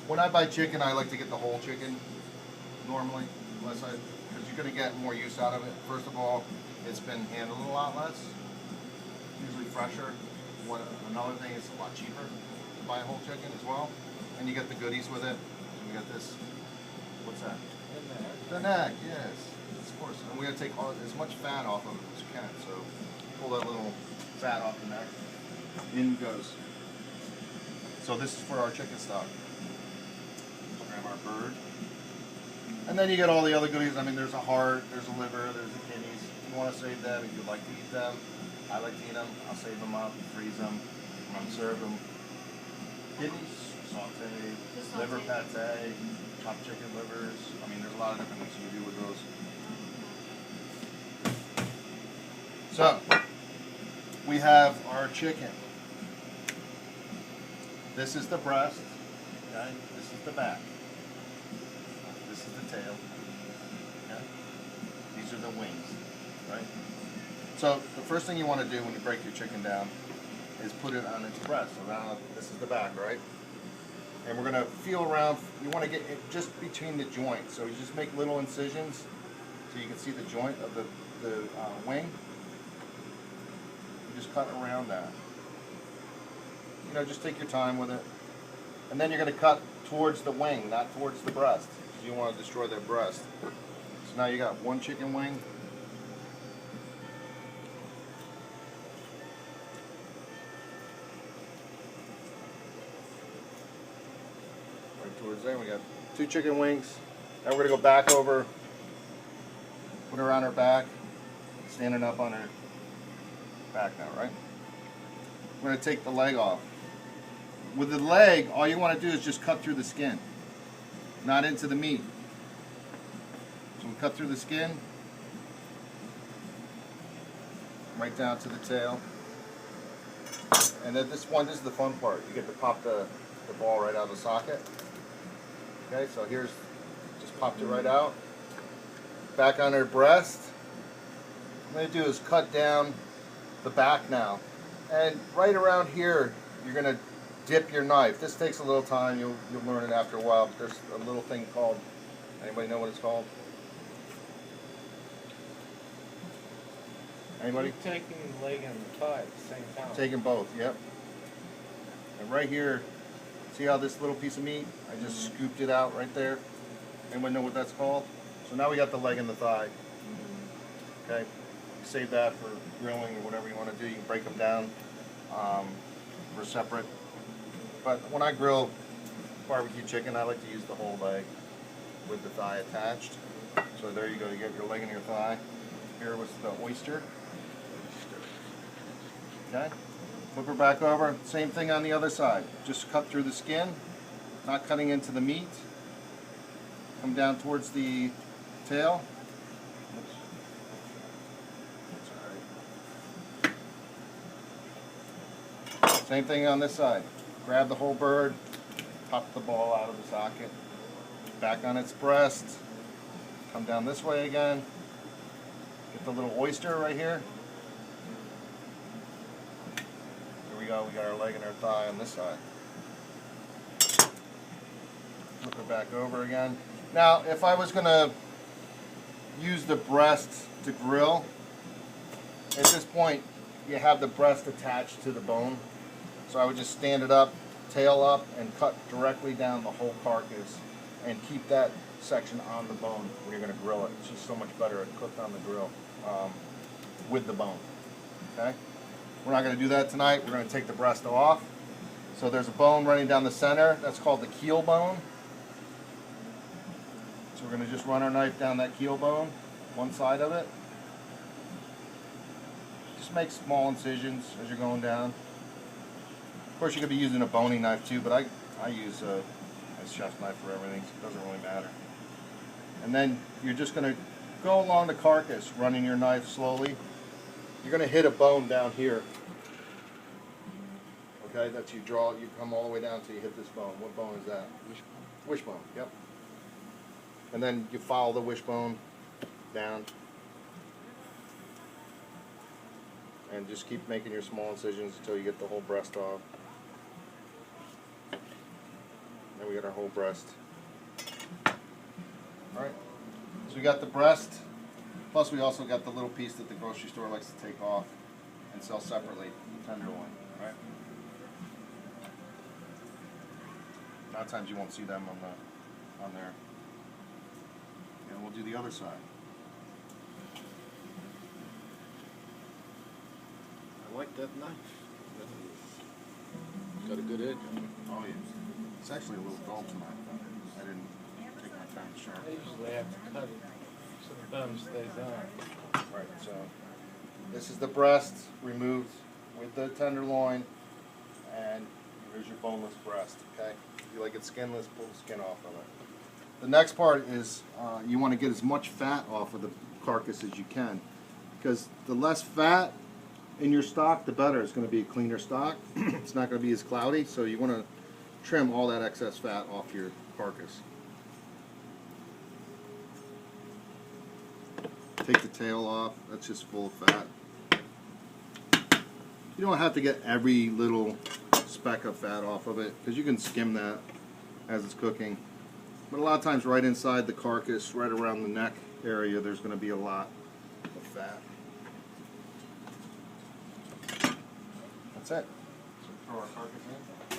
When I buy chicken, I like to get the whole chicken normally, because you're going to get more use out of it. First of all, it's been handled a lot less, usually fresher. Another thing, it's a lot cheaper to buy a whole chicken as well, and you get the goodies with it. So we got this. What's that? The neck, yes, of course. And we're going to take as much fat off of it as you can. So pull that little fat off the neck. In goes. So this is for our chicken stock. Grab our bird. And then you get all the other goodies. I mean, there's a heart, there's a liver, there's the kidneys. If you want to save them, if you'd like to eat them, I like to eat them. I'll save them up, freeze them, and serve them. Kidneys, saute, liver pate, chopped chicken livers. I mean, there's a lot of different things you can do with those. So, we have our chicken. This is the breast, okay? This is the back. This is the tail, okay? These are the wings, right? So the first thing you want to do when you break your chicken down is put it on its breast. So now this is the back, right? And we're going to feel around. You want to get it just between the joints. So you just make little incisions so you can see the joint of the wing. You just cut around that. You know, just take your time with it. And then you're going to cut towards the wing, not towards the breast, because you want to destroy their breast. So now you got one chicken wing. Right towards there. We got two chicken wings. Now we're going to go back over, put her on her back, standing up on her back now, right? We're going to take the leg off. With the leg, all you want to do is just cut through the skin, not into the meat. So we cut through the skin, right down to the tail. And then this is the fun part. You get to pop the ball right out of the socket. Okay, so here's, just popped it right out. Back on her breast. What I'm going to do is cut down the back now. And right around here, you're going to dip your knife. This takes a little time. You'll learn it after a while. But there's a little thing called, anybody know what it's called? Anybody? You're taking the leg and the thigh at the same time. Taking both, yep. And right here, see how this little piece of meat, I just scooped it out right there. Anyone know what that's called? So now we got the leg and the thigh. Okay, save that for grilling or whatever you want to do. You can break them down for separate. But when I grill barbecue chicken, I like to use the whole leg with the thigh attached. So there you go, you get your leg and your thigh. Here was the oyster. Okay, flip her back over. Same thing on the other side. Just cut through the skin, not cutting into the meat. Come down towards the tail. Oops. That's all right. Same thing on this side. Grab the whole bird, pop the ball out of the socket, back on its breast, come down this way again, get the little oyster right here. Here we go, we got our leg and our thigh on this side. Flip it back over again. Now, if I was going to use the breast to grill, at this point you have the breast attached to the bone. So I would just stand it up, tail up, and cut directly down the whole carcass and keep that section on the bone when you're going to grill it. It's just so much better cooked on the grill with the bone. Okay? We're not going to do that tonight. We're going to take the breast off. So there's a bone running down the center. That's called the keel bone. So we're going to just run our knife down that keel bone, one side of it. Just make small incisions as you're going down. Of course, you could be using a boning knife too, but I use a chef's knife for everything, so it doesn't really matter. And then you're just going to go along the carcass, running your knife slowly. You're going to hit a bone down here. Okay, that's you come all the way down till you hit this bone. What bone is that? Wishbone, yep. And then you follow the wishbone down. And just keep making your small incisions until you get the whole breast off. Then we got our whole breast. Alright, so we got the breast, plus we also got the little piece that the grocery store likes to take off and sell separately, the tenderloin, right? A lot of times you won't see them on there. And we'll do the other side. I like that knife. Got a good edge on it. Oh yeah. It's actually a little dull tonight. I didn't take my time to sharpen I it. usually have to cut it so the bone stays on. Right, so this is the breast removed with the tenderloin, and here's your boneless breast, okay? If you like it skinless, pull the skin off of it. The next part is you want to get as much fat off of the carcass as you can, because the less fat in your stock, the better. It's going to be a cleaner stock. It's not going to be as cloudy, so you want to trim all that excess fat off your carcass. Take the tail off, that's just full of fat. You don't have to get every little speck of fat off of it, because you can skim that as it's cooking. But a lot of times right inside the carcass, right around the neck area, there's going to be a lot of fat. That's it. So throw our carcass in.